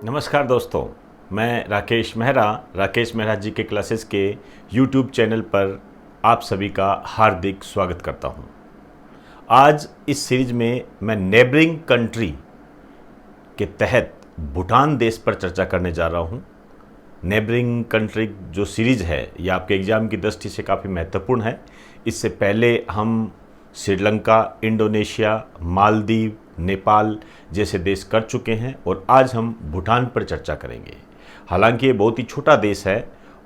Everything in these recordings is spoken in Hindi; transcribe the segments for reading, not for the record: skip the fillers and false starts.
नमस्कार दोस्तों, मैं राकेश मेहरा जी के क्लासेस के यूट्यूब चैनल पर आप सभी का हार्दिक स्वागत करता हूं। आज इस सीरीज में मैं नेबरिंग कंट्री के तहत भूटान देश पर चर्चा करने जा रहा हूं। नेबरिंग कंट्री जो सीरीज है ये आपके एग्ज़ाम की दृष्टि से काफ़ी महत्वपूर्ण है। इससे पहले हम श्रीलंका, इंडोनेशिया, मालदीव, नेपाल जैसे देश कर चुके हैं और आज हम भूटान पर चर्चा करेंगे। हालांकि ये बहुत ही छोटा देश है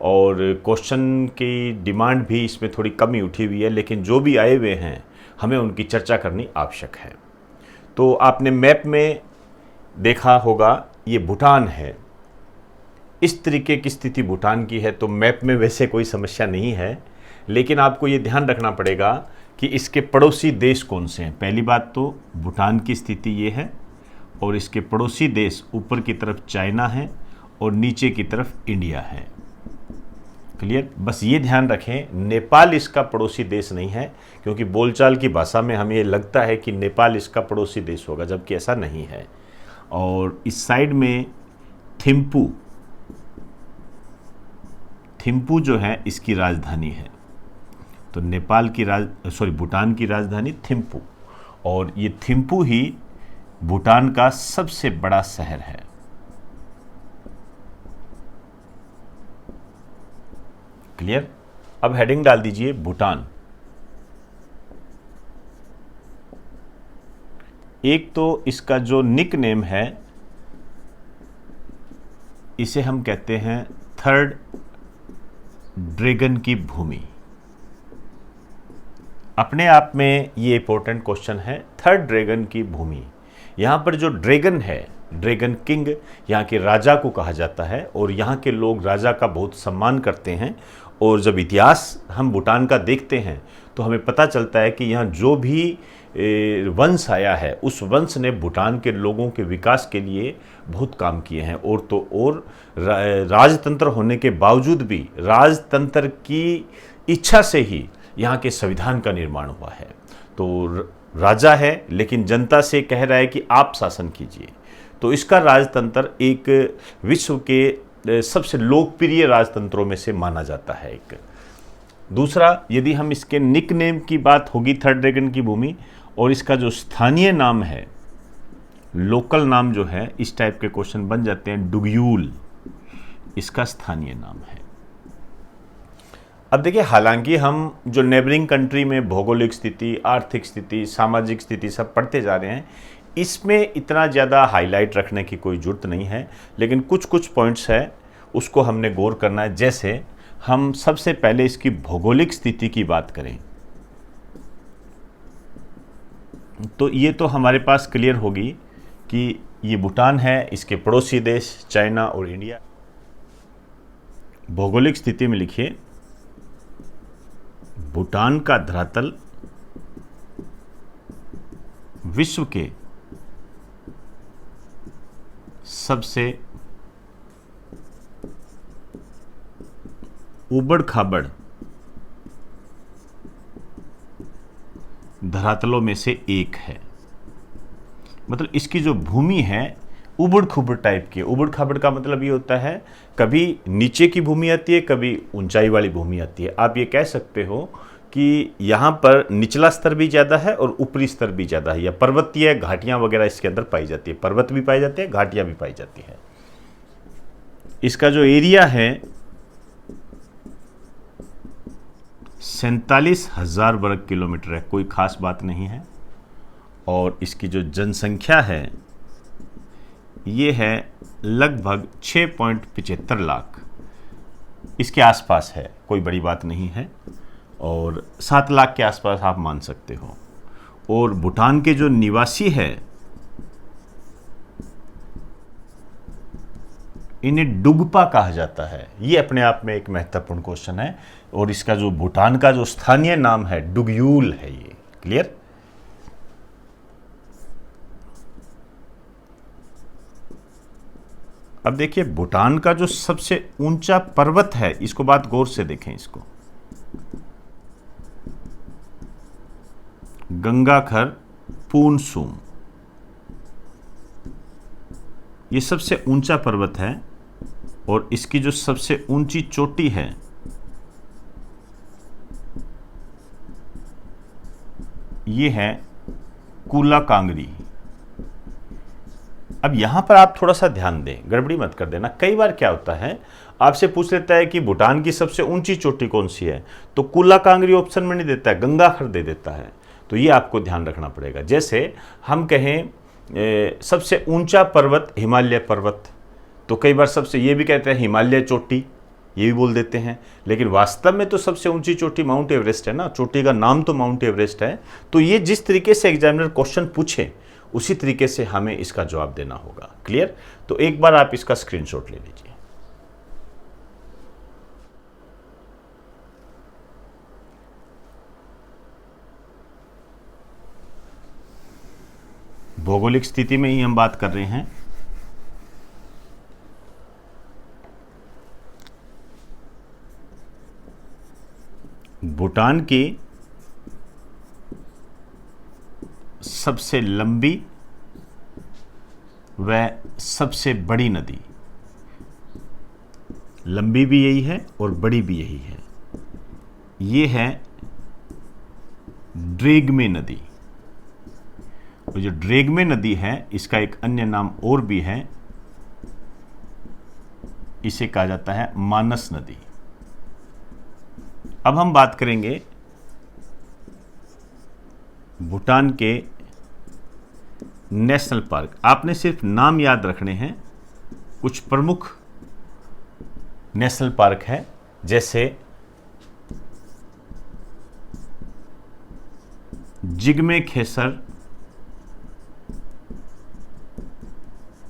और क्वेश्चन की डिमांड भी इसमें थोड़ी कमी उठी हुई है, लेकिन जो भी आए हुए हैं हमें उनकी चर्चा करनी आवश्यक है। तो आपने मैप में देखा होगा ये भूटान है। इस तरीके की स्थिति भूटान की है, तो मैप में वैसे कोई समस्या नहीं है, लेकिन आपको ये ध्यान रखना पड़ेगा कि इसके पड़ोसी देश कौन से हैं। पहली बात तो भूटान की स्थिति ये है और इसके पड़ोसी देश ऊपर की तरफ चाइना है और नीचे की तरफ इंडिया है। क्लियर? बस ये ध्यान रखें, नेपाल इसका पड़ोसी देश नहीं है, क्योंकि बोलचाल की भाषा में हमें ये लगता है कि नेपाल इसका पड़ोसी देश होगा, जबकि ऐसा नहीं है। और इस साइड में थिम्पू जो है इसकी राजधानी है। तो भूटान की राजधानी थिम्पू, और ये थिम्पू ही भूटान का सबसे बड़ा शहर है। क्लियर? अब हेडिंग डाल दीजिए भूटान। एक तो इसका जो निक नेम है इसे हम कहते हैं थर्ड ड्रैगन की भूमि। अपने आप में ये इंपॉर्टेंट क्वेश्चन है, थर्ड ड्रैगन की भूमि। यहाँ पर जो ड्रैगन है, ड्रैगन किंग यहाँ के राजा को कहा जाता है और यहाँ के लोग राजा का बहुत सम्मान करते हैं। और जब इतिहास हम भूटान का देखते हैं तो हमें पता चलता है कि यहाँ जो भी वंश आया है उस वंश ने भूटान के लोगों के विकास के लिए बहुत काम किए हैं। और राजतंत्र होने के बावजूद भी राजतंत्र की इच्छा से ही यहाँ के संविधान का निर्माण हुआ है। तो राजा है लेकिन जनता से कह रहा है कि आप शासन कीजिए। तो इसका राजतंत्र एक विश्व के सबसे लोकप्रिय राजतंत्रों में से माना जाता है। एक दूसरा, यदि हम इसके निकनेम की बात होगी थर्ड ड्रैगन की भूमि, और इसका जो स्थानीय नाम है, लोकल नाम जो है, इस टाइप के क्वेश्चन बन जाते हैं। डुग्यूल इसका स्थानीय नाम है। अब देखिए, हालांकि हम जो नेबरिंग कंट्री में भौगोलिक स्थिति, आर्थिक स्थिति, सामाजिक स्थिति सब पढ़ते जा रहे हैं, इसमें इतना ज़्यादा हाईलाइट रखने की कोई ज़रूरत नहीं है, लेकिन कुछ कुछ पॉइंट्स है उसको हमने गौर करना है। जैसे हम सबसे पहले इसकी भौगोलिक स्थिति की बात करें तो ये तो हमारे पास क्लियर होगी कि ये भूटान है, इसके पड़ोसी देश चाइना और इंडिया। भौगोलिक स्थिति में लिखिए, भूटान का धरातल विश्व के सबसे उबड़ खाबड़ धरातलों में से एक है। मतलब इसकी जो भूमि है उबड़ खुबड़ टाइप की। उबड़ खाबड़ का मतलब ये होता है कभी नीचे की भूमि आती है, कभी ऊंचाई वाली भूमि आती है। आप ये कह सकते हो कि यहाँ पर निचला स्तर भी ज़्यादा है और ऊपरी स्तर भी ज़्यादा है, या पर्वतीय घाटियाँ वगैरह इसके अंदर पाई जाती है। पर्वत भी पाए जाते हैं, घाटियाँ भी पाई जाती है। इसका जो एरिया है 47,000 वर्ग किलोमीटर है, कोई खास बात नहीं है। और इसकी जो जनसंख्या है ये है लगभग 6.75 लाख, इसके आसपास है, कोई बड़ी बात नहीं है। और 7 लाख के आसपास आप मान सकते हो। और भूटान के जो निवासी है इन्हें डुगपा कहा जाता है। ये अपने आप में एक महत्वपूर्ण क्वेश्चन है। और इसका जो भूटान का जो स्थानीय नाम है डुग्यूल है। ये क्लियर? अब देखिए, भूटान का जो सबसे ऊंचा पर्वत है, इसको बात गौर से देखें, इसको गंगाखर पूनसुम। ये सबसे ऊंचा पर्वत है और इसकी जो सबसे ऊंची चोटी है ये है कूला कांगरी। अब यहां पर आप थोड़ा सा ध्यान दें, गड़बड़ी मत कर देना। कई बार क्या होता है, आपसे पूछ लेता है कि भूटान की सबसे ऊंची चोटी कौन सी है, तो कूला कांगरी ऑप्शन में नहीं देता है, गंगाखर दे देता है। तो ये आपको ध्यान रखना पड़ेगा। जैसे हम कहें सबसे ऊंचा पर्वत हिमालय पर्वत, तो कई बार सबसे ये भी कहते हैं हिमालय चोटी, ये भी बोल देते हैं, लेकिन वास्तव में तो सबसे ऊंची चोटी माउंट एवरेस्ट है ना, चोटी का नाम तो माउंट एवरेस्ट है। तो ये जिस तरीके से एग्जामिनर क्वेश्चन पूछे उसी तरीके से हमें इसका जवाब देना होगा। क्लियर? तो एक बार आप इसका स्क्रीनशॉट ले लीजिए। भौगोलिक स्थिति में ही हम बात कर रहे हैं। भूटान की सबसे लंबी व सबसे बड़ी नदी, लंबी भी यही है और बड़ी भी यही है, ये है ड्रेगमे नदी। और जो ड्रेगमे नदी है इसका एक अन्य नाम और भी है, इसे कहा जाता है मानस नदी। अब हम बात करेंगे भूटान के नेशनल पार्क। आपने सिर्फ नाम याद रखने हैं। कुछ प्रमुख नेशनल पार्क है, जैसे जिग्मे खेसर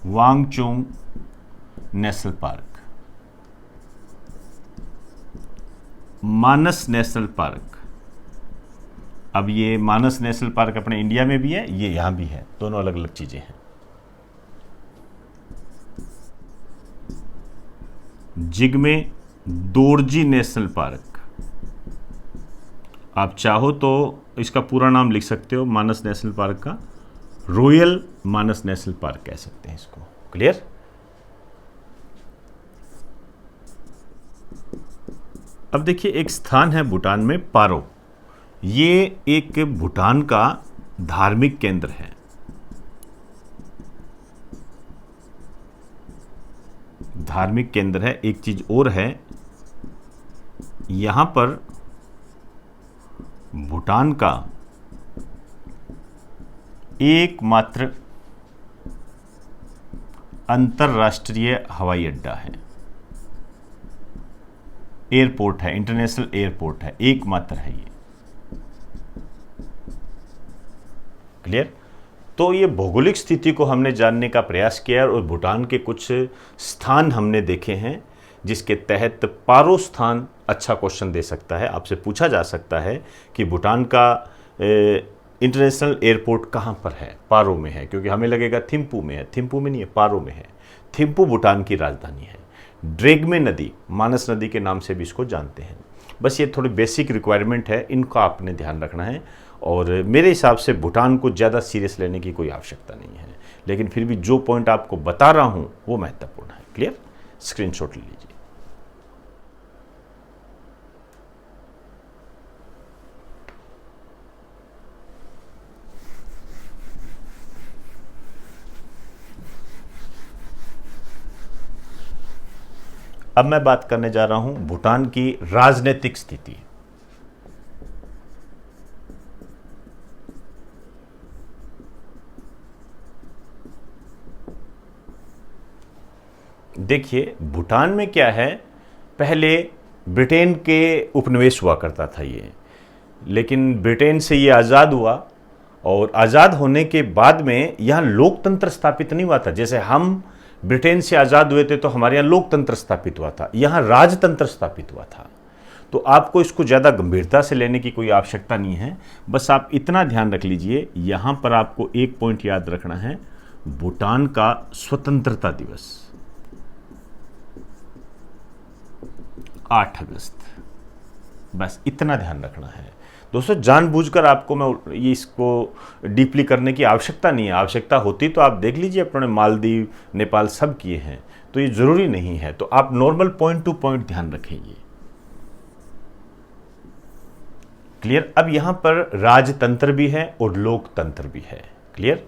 वांगचुंग नेशनल पार्क, मानस नेशनल पार्क। अब ये मानस नेशनल पार्क अपने इंडिया में भी है, ये यहां भी है, दोनों अलग अलग चीजें हैं। जिग्मे दोरजी नेशनल पार्क, आप चाहो तो इसका पूरा नाम लिख सकते हो मानस नेशनल पार्क का, रॉयल मानस नेशनल पार्क कह सकते हैं इसको। क्लियर? अब देखिए एक स्थान है भूटान में पारो, ये एक भूटान का धार्मिक केंद्र है। धार्मिक केंद्र है। एक चीज और है, यहां पर भूटान का एकमात्र अंतरराष्ट्रीय हवाई अड्डा है, एयरपोर्ट है, इंटरनेशनल एयरपोर्ट है, एकमात्र है ये। क्लियर? तो ये भौगोलिक स्थिति को हमने जानने का प्रयास किया और भूटान के कुछ स्थान हमने देखे हैं जिसके तहत पारो स्थान अच्छा क्वेश्चन दे सकता है। आपसे पूछा जा सकता है कि भूटान का इंटरनेशनल एयरपोर्ट कहाँ पर है? पारो में है, क्योंकि हमें लगेगा थिम्पू में है, थिम्पू में नहीं है, पारो में है। थिम्पू भूटान की राजधानी है। ड्रेगमे नदी मानस नदी के नाम से भी इसको जानते हैं। बस ये थोड़ी बेसिक रिक्वायरमेंट है, इनका आपने ध्यान रखना है। और मेरे हिसाब से भूटान को ज़्यादा सीरियस लेने की कोई आवश्यकता नहीं है, लेकिन फिर भी जो पॉइंट आपको बता रहा हूँ वो महत्वपूर्ण है। क्लियर? स्क्रीनशॉट ले लीजिए। अब मैं बात करने जा रहा हूं भूटान की राजनीतिक स्थिति। देखिए भूटान में क्या है, पहले ब्रिटेन के उपनिवेश हुआ करता था ये, लेकिन ब्रिटेन से ये आज़ाद हुआ और आज़ाद होने के बाद में यहाँ लोकतंत्र स्थापित नहीं हुआ था। जैसे हम ब्रिटेन से आज़ाद हुए थे तो हमारे यहाँ लोकतंत्र स्थापित हुआ था, यहाँ राजतंत्र स्थापित हुआ था। तो आपको इसको ज़्यादा गंभीरता से लेने की कोई आवश्यकता नहीं है। बस आप इतना ध्यान रख लीजिए, यहाँ पर आपको एक पॉइंट याद रखना है, भूटान का स्वतंत्रता दिवस 8 अगस्त, बस इतना ध्यान रखना है। दोस्तों जानबूझकर आपको मैं ये इसको डीपली करने की आवश्यकता नहीं है। आवश्यकता होती तो आप देख लीजिए, अपने मालदीव, नेपाल सब किए हैं, तो ये ज़रूरी नहीं है। तो आप नॉर्मल पॉइंट टू पॉइंट ध्यान रखेंगे। क्लियर। अब यहां पर राजतंत्र भी है और लोकतंत्र भी है। क्लियर।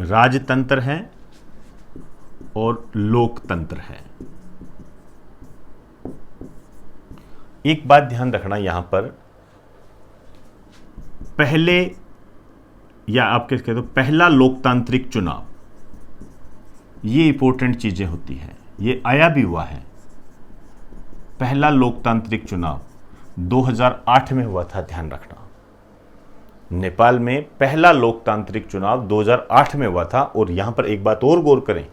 राजतंत्र है और लोकतंत्र है। एक बात ध्यान रखना, यहां पर पहले, या आप क्या कहते हो, पहला लोकतांत्रिक चुनाव, ये इंपॉर्टेंट चीजें होती हैं। ये आया भी हुआ है। पहला लोकतांत्रिक चुनाव 2008 में हुआ था, ध्यान रखना। नेपाल में पहला लोकतांत्रिक चुनाव 2008 में हुआ था। और यहां पर एक बात और गौर करें,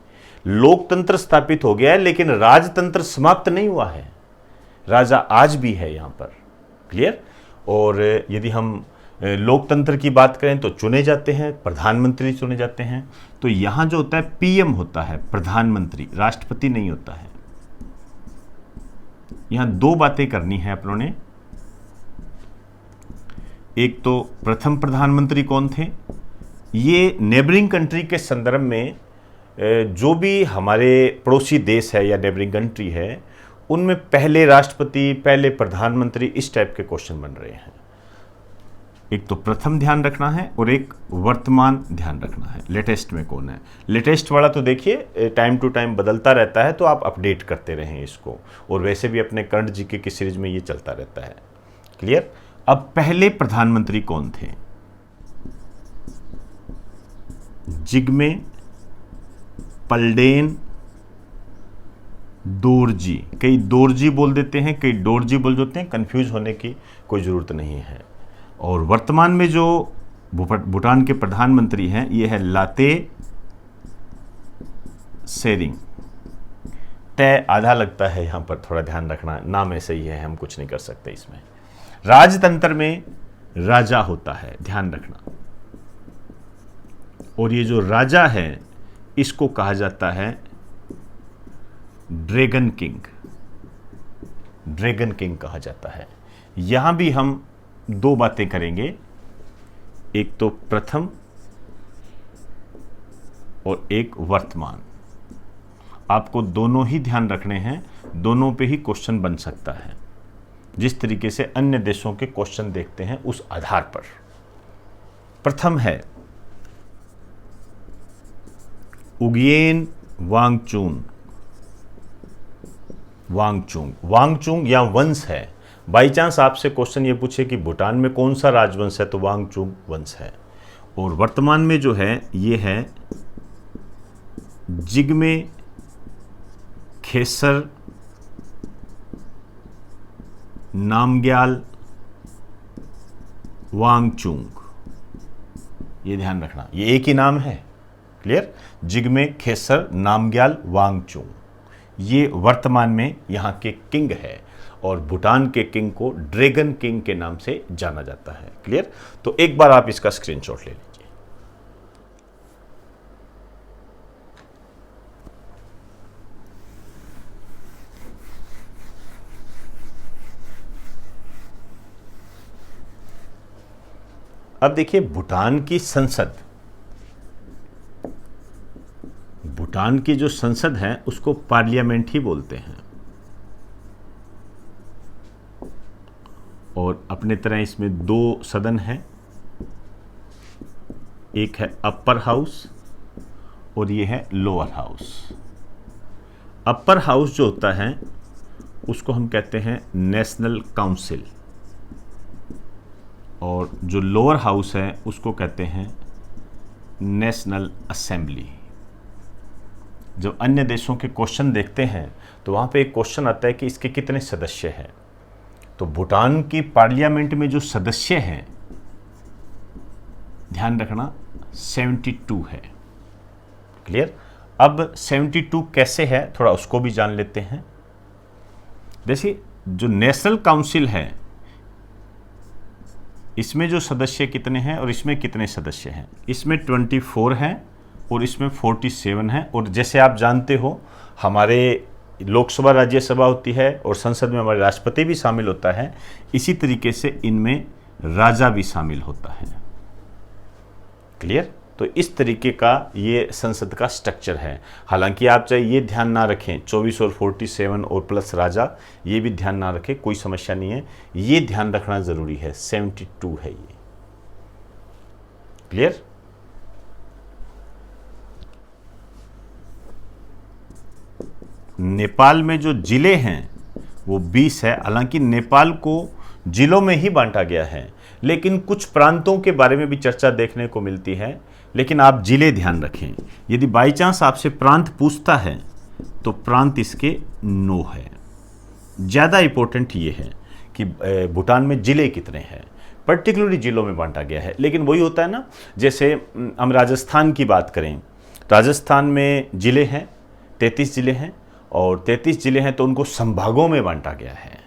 लोकतंत्र स्थापित हो गया है लेकिन राजतंत्र समाप्त नहीं हुआ है। राजा आज भी है यहां पर। क्लियर। और यदि हम लोकतंत्र की बात करें तो चुने जाते हैं, प्रधानमंत्री चुने जाते हैं। तो यहां जो होता है पीएम होता है, प्रधानमंत्री, राष्ट्रपति नहीं होता है। यहां दो बातें करनी है अपनों ने। एक तो प्रथम प्रधानमंत्री कौन थे, ये नेबरिंग कंट्री के संदर्भ में जो भी हमारे पड़ोसी देश है या नेबरिंग कंट्री है, उनमें पहले राष्ट्रपति, पहले प्रधानमंत्री, इस टाइप के क्वेश्चन बन रहे हैं। एक तो प्रथम ध्यान रखना है और एक वर्तमान ध्यान रखना है। लेटेस्ट में कौन है। लेटेस्ट वाला तो देखिए टाइम टू टाइम बदलता रहता है, तो आप अपडेट करते रहें इसको। और वैसे भी अपने करंट जीके की सीरीज में ये चलता रहता है। क्लियर। अब पहले प्रधानमंत्री कौन थे। जिग्मे पलडेन दोरजी। कई दोरजी बोल देते हैं, कई डोरजी बोल देते हैं, कंफ्यूज होने की कोई ज़रूरत नहीं है। और वर्तमान में जो भूटान के प्रधानमंत्री हैं, ये है लाते सेरिंग। तय आधा लगता है, यहाँ पर थोड़ा ध्यान रखना, नाम ऐसे ही है, हम कुछ नहीं कर सकते इसमें। राजतंत्र में राजा होता है, ध्यान रखना। और ये जो राजा है इसको कहा जाता है ड्रैगन किंग। ड्रैगन किंग कहा जाता है। यहां भी हम दो बातें करेंगे, एक तो प्रथम और एक वर्तमान। आपको दोनों ही ध्यान रखने हैं, दोनों पे ही क्वेश्चन बन सकता है। जिस तरीके से अन्य देशों के क्वेश्चन देखते हैं उस आधार पर। प्रथम है उगियेन वांगचुक। वांगचुक या वंश है। बाई चांस आपसे क्वेश्चन ये पूछे कि भूटान में कौन सा राजवंश है, तो वांगचुक वंश है। और वर्तमान में जो है ये है जिग्मे खेसर नामग्याल वांगचुक। ये ध्यान रखना, ये एक ही नाम है। क्लियर। जिग्मे खेसर नामग्याल वांगचुक, ये वर्तमान में यहाँ के किंग है। और भूटान के किंग को ड्रैगन किंग के नाम से जाना जाता है। क्लियर। तो एक बार आप इसका स्क्रीनशॉट ले लीजिए। अब देखिए भूटान की संसद, भूटान की जो संसद है उसको पार्लियामेंट ही बोलते हैं। और अपने तरह इसमें दो सदन हैं, एक है अपर हाउस और ये है लोअर हाउस। अपर हाउस जो होता है उसको हम कहते हैं नेशनल काउंसिल, और जो लोअर हाउस है उसको कहते हैं नेशनल असेंबली। जब अन्य देशों के क्वेश्चन देखते हैं तो वहाँ पे एक क्वेश्चन आता है कि इसके कितने सदस्य हैं। तो भूटान की पार्लियामेंट में जो सदस्य हैं, ध्यान रखना 72 है। क्लियर। अब 72 कैसे है थोड़ा उसको भी जान लेते हैं। जैसे जो नेशनल काउंसिल है इसमें जो सदस्य कितने हैं और इसमें कितने सदस्य हैं, इसमें 24 हैं और इसमें 47 हैं। और जैसे आप जानते हो हमारे लोकसभा राज्यसभा होती है और संसद में हमारे राष्ट्रपति भी शामिल होता है, इसी तरीके से इनमें राजा भी शामिल होता है। क्लियर? तो इस तरीके का ये संसद का स्ट्रक्चर है। हालांकि आप चाहे ये ध्यान ना रखें 24 और 47 और प्लस राजा, ये भी ध्यान ना रखें, कोई समस्या नहीं है, ये ध्यान रखना जरूरी है 72 है ये। क्लियर? नेपाल में जो जिले हैं वो 20 है। हालांकि नेपाल को जिलों में ही बांटा गया है, लेकिन कुछ प्रांतों के बारे में भी चर्चा देखने को मिलती है। लेकिन आप जिले ध्यान रखें, यदि बाई चांस आपसे प्रांत पूछता है तो प्रांत इसके 9 है। ज़्यादा इंपॉर्टेंट ये है कि भूटान में जिले कितने हैं, पर्टिकुलरली जिलों में बांटा गया है। लेकिन वही होता है ना, जैसे हम राजस्थान की बात करें, राजस्थान में जिले हैं 33 जिले हैं, और 33 जिले हैं तो उनको संभागों में बांटा गया है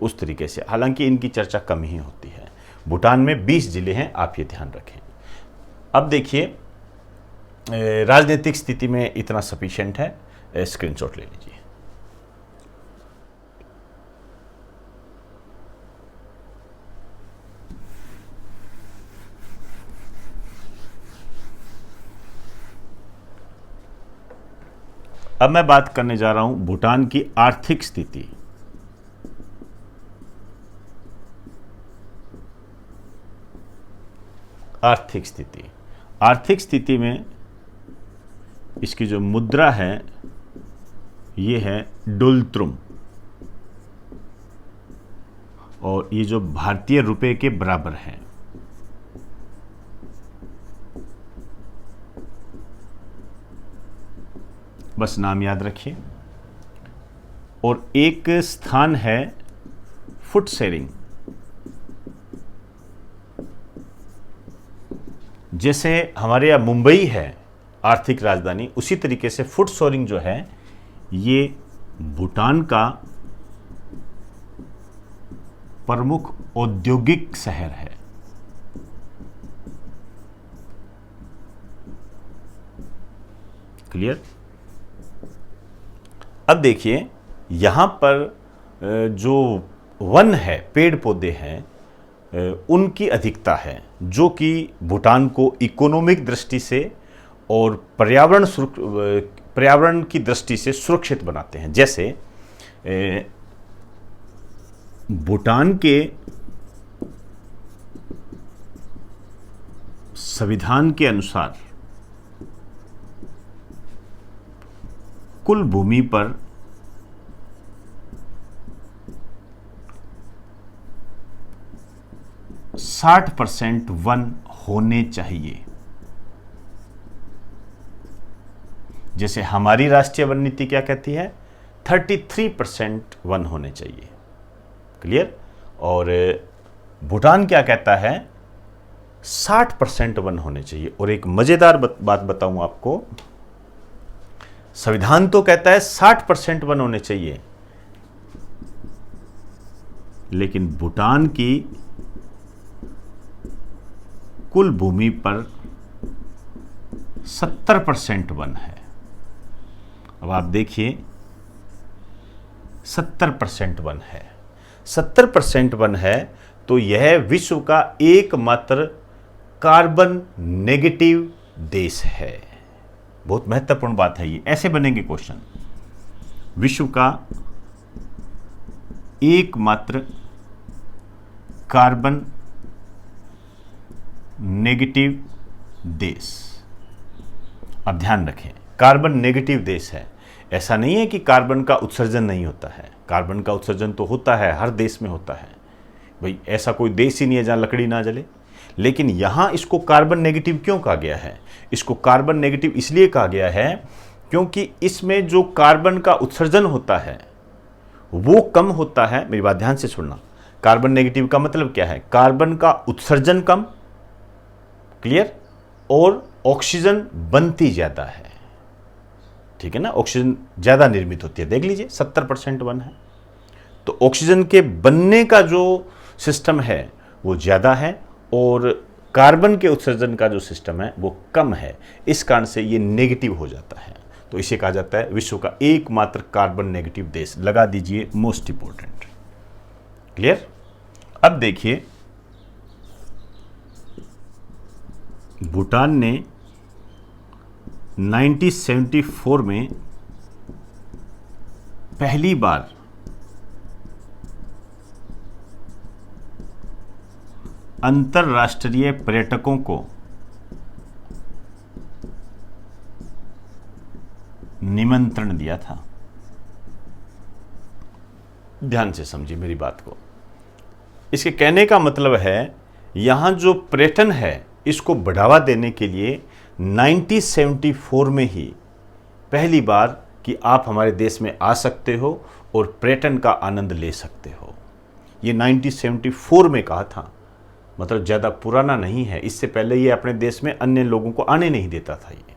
उस तरीके से। हालांकि इनकी चर्चा कम ही होती है। भूटान में 20 जिले हैं, आप ये ध्यान रखें। अब देखिए, राजनीतिक स्थिति में इतना सफिशिएंट है, स्क्रीनशॉट ले लीजिए। अब मैं बात करने जा रहा हूं भूटान की आर्थिक स्थिति। आर्थिक स्थिति में इसकी जो मुद्रा है ये है डुलत्रुम, और ये जो भारतीय रुपए के बराबर है। बस नाम याद रखिए। और एक स्थान है फुट शेयरिंग। जैसे हमारे यहाँ मुंबई है आर्थिक राजधानी, उसी तरीके से फुट शेयरिंग जो है ये भूटान का प्रमुख औद्योगिक शहर है। क्लियर? अब देखिए, यहां पर जो वन है, पेड़ पौधे हैं, उनकी अधिकता है, जो कि भूटान को इकोनॉमिक दृष्टि से और पर्यावरण की दृष्टि से सुरक्षित बनाते हैं। जैसे भूटान के संविधान के अनुसार कुल भूमि पर 60% वन होने चाहिए। जैसे हमारी राष्ट्रीय वन नीति क्या कहती है, 33% वन होने चाहिए। क्लियर? और भूटान क्या कहता है, 60% वन होने चाहिए। और एक मजेदार बात बताऊं आपको, संविधान तो कहता है 60% वन होने चाहिए, लेकिन भूटान की कुल भूमि पर 70% वन है। अब आप देखिए, 70% वन है, 70% वन है, तो यह विश्व का एकमात्र कार्बन नेगेटिव देश है। बहुत महत्वपूर्ण बात है ये, ऐसे बनेंगे क्वेश्चन। विश्व का एकमात्र कार्बन नेगेटिव देश। अब ध्यान रखें, कार्बन नेगेटिव देश है। ऐसा नहीं है कि कार्बन का उत्सर्जन नहीं होता है, कार्बन का उत्सर्जन तो होता है, हर देश में होता है भाई, ऐसा कोई देश ही नहीं है जहां लकड़ी ना जले। लेकिन यहां इसको कार्बन नेगेटिव क्यों कहा गया है? इसको कार्बन नेगेटिव इसलिए कहा गया है क्योंकि इसमें जो कार्बन का उत्सर्जन होता है वो कम होता है। मेरी बात ध्यान से सुनना, कार्बन नेगेटिव का मतलब क्या है? कार्बन का उत्सर्जन कम, क्लियर, और ऑक्सीजन बनती ज्यादा है। ठीक है ना, ऑक्सीजन ज्यादा निर्मित होती है। देख लीजिए 70% वन है, तो ऑक्सीजन के बनने का जो सिस्टम है वो ज्यादा है और कार्बन के उत्सर्जन का जो सिस्टम है वो कम है। इस कारण से ये नेगेटिव हो जाता है। तो इसे कहा जाता है विश्व का एकमात्र कार्बन नेगेटिव देश। लगा दीजिए मोस्ट इंपोर्टेंट। क्लियर। अब देखिए भूटान ने 1974 में पहली बार अंतर्राष्ट्रीय पर्यटकों को निमंत्रण दिया था। ध्यान से समझिए मेरी बात को। इसके कहने का मतलब है यहां जो पर्यटन है इसको बढ़ावा देने के लिए 1974 में ही पहली बार कि आप हमारे देश में आ सकते हो और पर्यटन का आनंद ले सकते हो। ये 1974 में कहा था, मतलब ज़्यादा पुराना नहीं है। इससे पहले ये अपने देश में अन्य लोगों को आने नहीं देता था ये।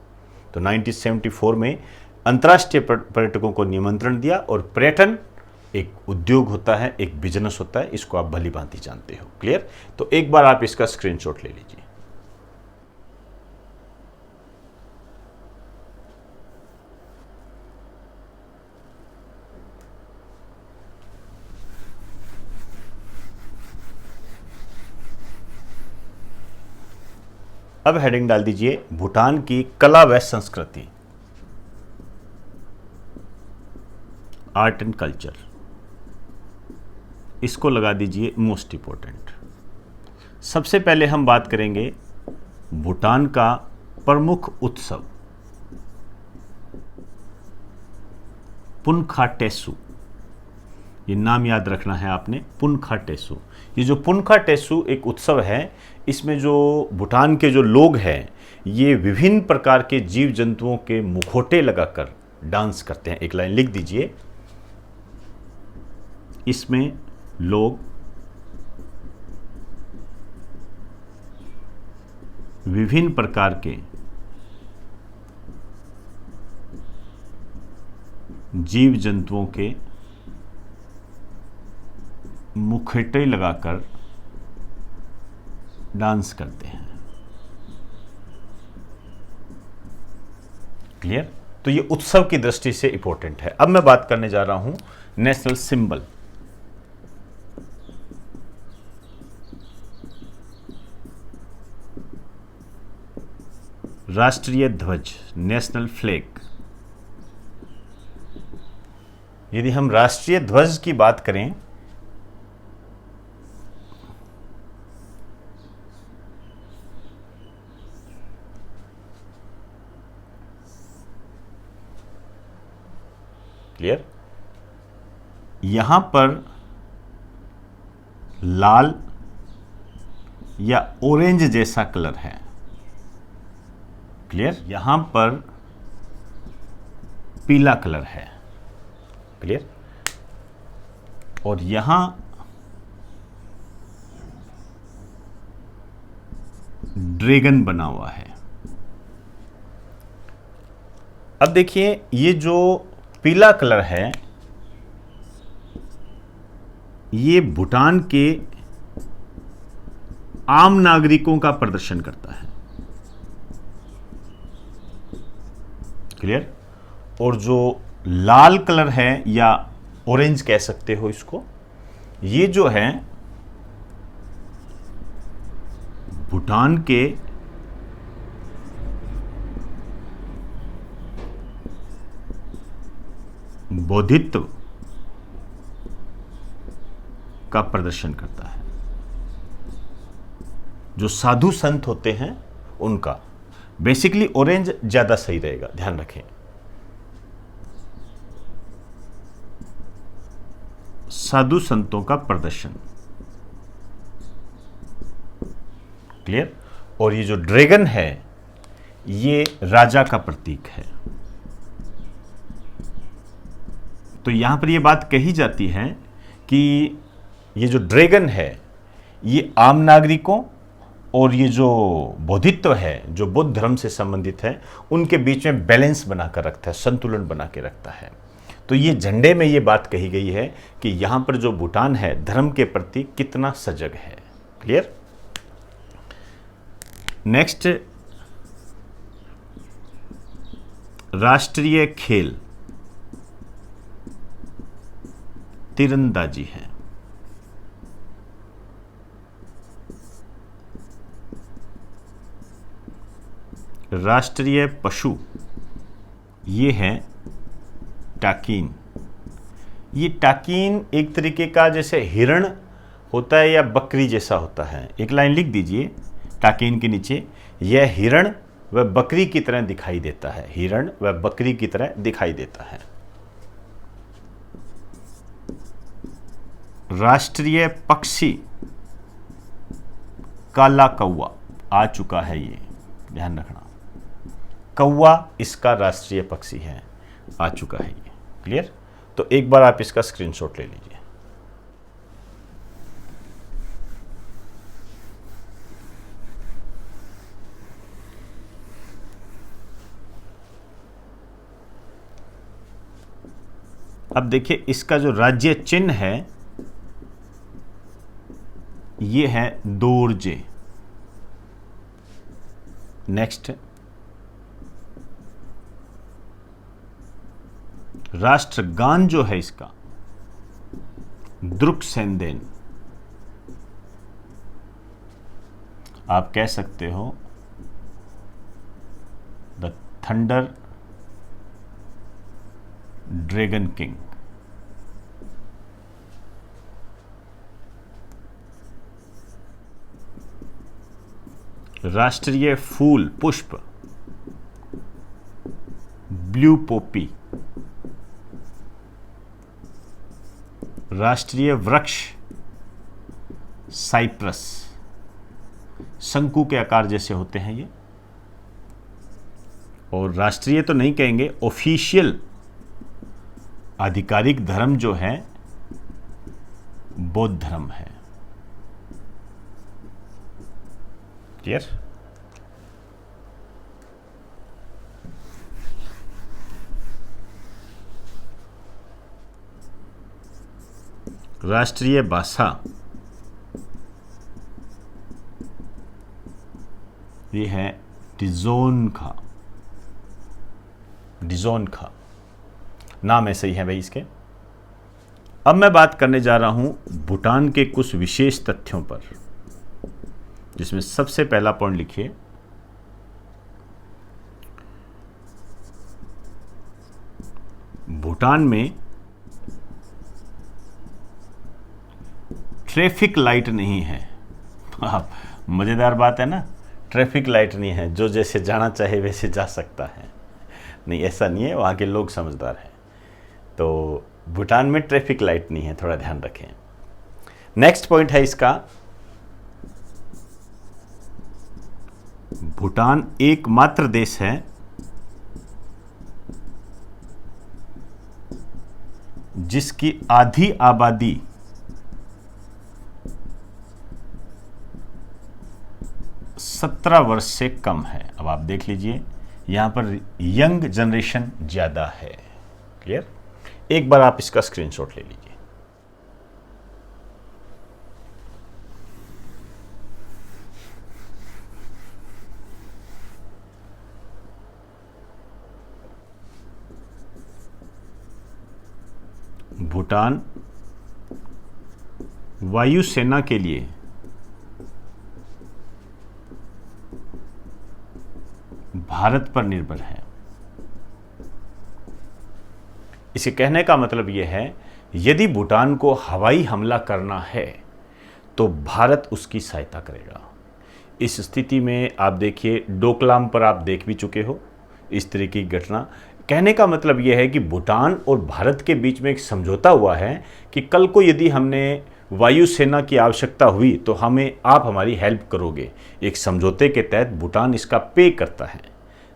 तो 1974 में अंतर्राष्ट्रीय पर्यटकों को निमंत्रण दिया। और पर्यटन एक उद्योग होता है, एक बिजनेस होता है, इसको आप भली भांति जानते हो। क्लियर। तो एक बार आप इसका स्क्रीनशॉट ले लीजिए। अब हेडिंग डाल दीजिए भूटान की कला व संस्कृति, आर्ट एंड कल्चर। इसको लगा दीजिए मोस्ट इंपोर्टेंट। सबसे पहले हम बात करेंगे भूटान का प्रमुख उत्सव पुनखाटेसु। ये नाम याद रखना है आपने, पुनखाटेसु। ये जो पुनखाटेसु एक उत्सव है, इसमें जो भूटान के जो लोग हैं ये विभिन्न प्रकार के जीव जंतुओं के मुखौटे लगाकर डांस करते हैं। एक लाइन लिख दीजिए। इसमें लोग विभिन्न प्रकार के जीव जंतुओं के मुखौटे लगाकर डांस करते हैं। क्लियर। तो ये उत्सव की दृष्टि से इंपॉर्टेंट है। अब मैं बात करने जा रहा हूं नेशनल सिंबल। राष्ट्रीय ध्वज, नेशनल फ्लैग। यदि हम राष्ट्रीय ध्वज की बात करें क्लियर, यहां पर लाल या ऑरेंज जैसा कलर है। क्लियर। यहां पर पीला कलर है। क्लियर। और यहां ड्रैगन बना हुआ है। अब देखिए ये जो पीला कलर है ये भूटान के आम नागरिकों का प्रदर्शन करता है। क्लियर। और जो लाल कलर है या ऑरेंज कह सकते हो इसको, ये जो है भूटान के बौद्धित्व का प्रदर्शन करता है। जो साधु संत होते हैं उनका, बेसिकली ऑरेंज ज्यादा सही रहेगा, ध्यान रखें। साधु संतों का प्रदर्शन। क्लियर। और ये जो ड्रैगन है ये राजा का प्रतीक है। तो यहां पर यह बात कही जाती है कि ये जो ड्रैगन है ये आम नागरिकों और ये जो बौद्धित्व है, जो बुद्ध धर्म से संबंधित है, उनके बीच में बैलेंस बनाकर रखता है, संतुलन बना के रखता है। तो ये झंडे में ये बात कही गई है कि यहां पर जो भूटान है धर्म के प्रति कितना सजग है। क्लियर। नेक्स्ट, राष्ट्रीय खेल तीरंदाजी है। राष्ट्रीय पशु ये है टाकीन। ये टाकीन एक तरीके का जैसे हिरण होता है या बकरी जैसा होता है। एक लाइन लिख दीजिए टाकीन के नीचे, यह हिरण व बकरी की तरह दिखाई देता है। हिरण व बकरी की तरह दिखाई देता है। राष्ट्रीय पक्षी काला कौवा आ चुका है, ये ध्यान रखना। कौवा इसका राष्ट्रीय पक्षी है, आ चुका है ये। क्लियर? तो एक बार आप इसका स्क्रीनशॉट ले लीजिए। अब देखिए इसका जो राज्य चिन्ह है ये है दोरजे। नेक्स्ट, राष्ट्रगान जो है इसका द्रुकसेंदेन। आप कह सकते हो द थंडर ड्रैगन किंग। राष्ट्रीय फूल पुष्प ब्लू पोपी। राष्ट्रीय वृक्ष साइप्रस। शंकु के आकार जैसे होते हैं ये। और राष्ट्रीय तो नहीं कहेंगे, ऑफिशियल आधिकारिक धर्म जो है बौद्ध धर्म है। क्लियर? राष्ट्रीय भाषा ये है डिज़ोनखा। डिज़ोनखा नाम ऐसे ही है भाई इसके। अब मैं बात करने जा रहा हूं भूटान के कुछ विशेष तथ्यों पर, जिसमें सबसे पहला पॉइंट लिखिए, भूटान में ट्रैफिक लाइट नहीं है। मजेदार बात है ना, ट्रैफिक लाइट नहीं है, जो जैसे जाना चाहे वैसे जा सकता है। नहीं, ऐसा नहीं है, वहाँ के लोग समझदार हैं। तो भूटान में ट्रैफिक लाइट नहीं है, थोड़ा ध्यान रखें। नेक्स्ट पॉइंट है इसका, भूटान एकमात्र देश है जिसकी आधी आबादी सत्रह वर्ष से कम है। अब आप देख लीजिए यहां पर यंग जनरेशन ज्यादा है। क्लियर? एक बार आप इसका स्क्रीनशॉट ले लीजिए। भूटान वायुसेना के लिए भारत पर निर्भर है। इसे कहने का मतलब यह है, यदि भूटान को हवाई हमला करना है तो भारत उसकी सहायता करेगा। इस स्थिति में आप देखिए, डोकलाम पर आप देख भी चुके हो इस तरह की घटना। कहने का मतलब यह है कि भूटान और भारत के बीच में एक समझौता हुआ है कि कल को यदि हमने वायुसेना की आवश्यकता हुई तो आप हमारी हेल्प करोगे। एक समझौते के तहत भूटान इसका पे करता है।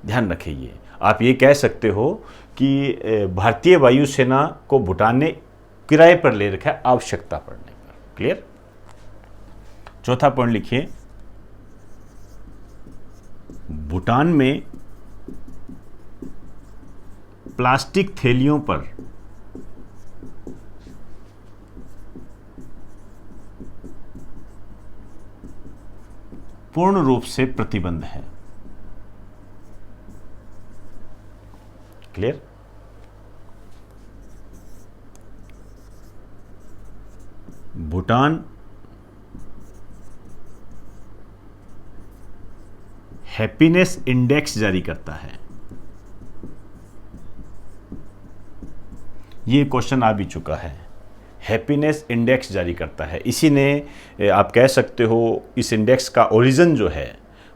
ध्यान रखिए, आप ये कह सकते हो कि भारतीय वायुसेना को भूटान ने किराए पर ले रखा है आवश्यकता पड़ने पर। क्लियर? चौथा पॉइंट लिखिए, भूटान में प्लास्टिक थैलियों पर पूर्ण रूप से प्रतिबंध है। क्लियर? भूटान हैप्पीनेस इंडेक्स जारी करता है। ये क्वेश्चन आ भी चुका है। हैप्पीनेस इंडेक्स जारी करता है, इसी ने आप कह सकते हो इस इंडेक्स का ओरिजिन जो है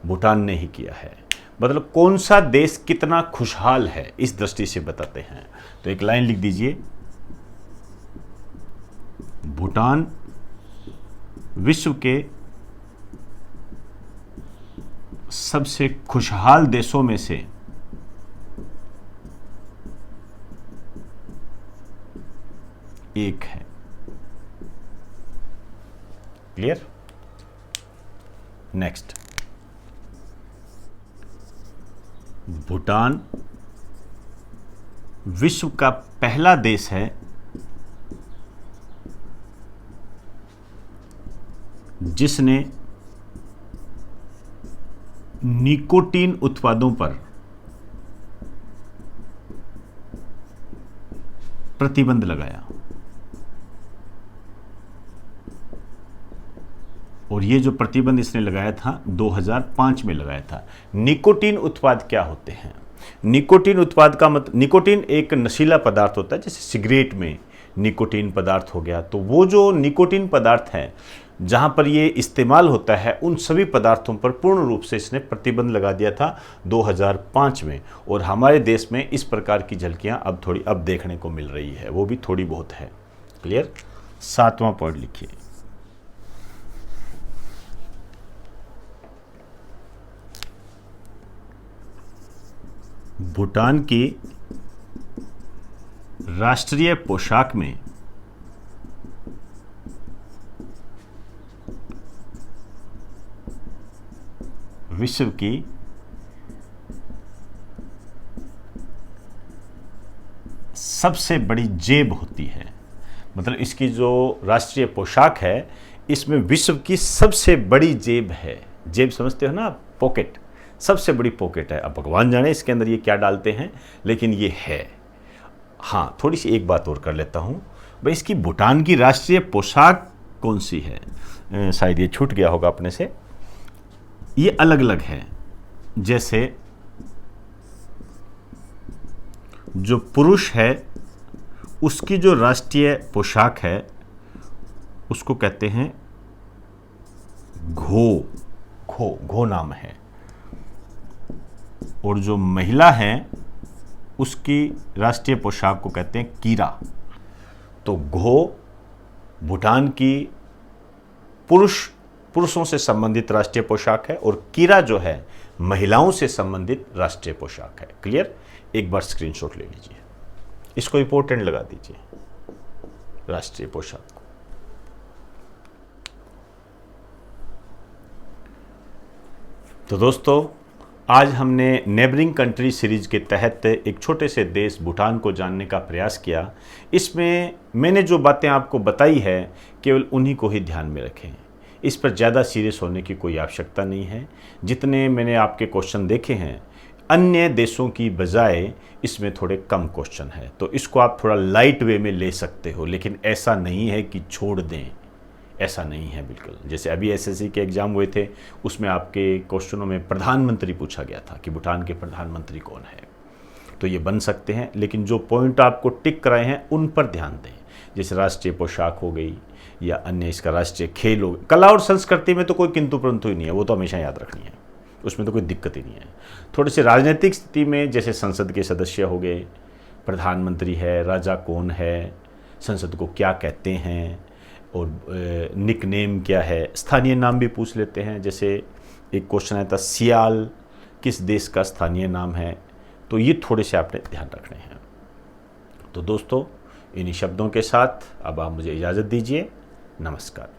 भूटान ने ही किया है। मतलब कौन सा देश कितना खुशहाल है इस दृष्टि से बताते हैं। तो एक लाइन लिख दीजिए, भूटान विश्व के सबसे खुशहाल देशों में से एक है। क्लियर? नेक्स्ट, भूटान विश्व का पहला देश है जिसने निकोटीन उत्पादों पर प्रतिबंध लगाया। और ये जो प्रतिबंध इसने लगाया था 2005 में लगाया था। निकोटीन उत्पाद क्या होते हैं? निकोटीन उत्पाद का मतलब, निकोटीन एक नशीला पदार्थ होता है, जैसे सिगरेट में निकोटीन पदार्थ हो गया। तो वो जो निकोटीन पदार्थ है जहाँ पर ये इस्तेमाल होता है, उन सभी पदार्थों पर पूर्ण रूप से इसने प्रतिबंध लगा दिया था 2005 में। और हमारे देश में इस प्रकार की झलकियाँ अब देखने को मिल रही है, वो भी थोड़ी बहुत है। क्लियर? 7वां पॉइंट लिखिए, भूटान की राष्ट्रीय पोशाक में विश्व की सबसे बड़ी जेब होती है। मतलब इसकी जो राष्ट्रीय पोशाक है, इसमें विश्व की सबसे बड़ी जेब है। जेब समझते हो ना आप? पॉकेट, सबसे बड़ी पॉकेट है। अब भगवान जाने इसके अंदर ये क्या डालते हैं, लेकिन ये है। हाँ, थोड़ी सी एक बात और कर लेता हूँ भाई, इसकी भूटान की राष्ट्रीय पोशाक कौन सी है? शायद ये छूट गया होगा अपने से। ये अलग अलग है। जैसे जो पुरुष है उसकी जो राष्ट्रीय पोशाक है उसको कहते हैं घो नाम है। और जो महिला है उसकी राष्ट्रीय पोशाक को कहते हैं कीरा। तो घो भूटान की पुरुषों से संबंधित राष्ट्रीय पोशाक है, और कीरा जो है महिलाओं से संबंधित राष्ट्रीय पोशाक है। क्लियर? एक बार स्क्रीनशॉट ले लीजिए, इसको इंपॉर्टेंट लगा दीजिए, राष्ट्रीय पोशाक को। तो दोस्तों, आज हमने नेबरिंग कंट्री सीरीज के तहत एक छोटे से देश भूटान को जानने का प्रयास किया। इसमें मैंने जो बातें आपको बताई है केवल उन्हीं को ही ध्यान में रखें। इस पर ज़्यादा सीरियस होने की कोई आवश्यकता नहीं है। जितने मैंने आपके क्वेश्चन देखे हैं, अन्य देशों की बजाय इसमें थोड़े कम क्वेश्चन है, तो इसको आप थोड़ा लाइट वे में ले सकते हो। लेकिन ऐसा नहीं है कि छोड़ दें, ऐसा नहीं है बिल्कुल। जैसे अभी एसएससी के एग्ज़ाम हुए थे, उसमें आपके क्वेश्चनों में प्रधानमंत्री पूछा गया था कि भूटान के प्रधानमंत्री कौन है, तो ये बन सकते हैं। लेकिन जो पॉइंट आपको टिक कराए हैं उन पर ध्यान दें। जैसे राष्ट्रीय पोशाक हो गई, या अन्य इसका राष्ट्रीय खेल हो, कला और संस्कृति में तो कोई किंतु परंतु ही नहीं है, वो तो हमेशा याद रखनी है, उसमें तो कोई दिक्कत ही नहीं है। थोड़ी सी राजनीतिक स्थिति में, जैसे संसद के सदस्य हो गए, प्रधानमंत्री है, राजा कौन है, संसद को क्या कहते हैं, और निकनेम क्या है, स्थानीय नाम भी पूछ लेते हैं। जैसे एक क्वेश्चन आया था, सियाल किस देश का स्थानीय नाम है, तो ये थोड़े से आपने ध्यान रखने हैं। तो दोस्तों, इन्हीं शब्दों के साथ अब आप मुझे इजाज़त दीजिए। नमस्कार।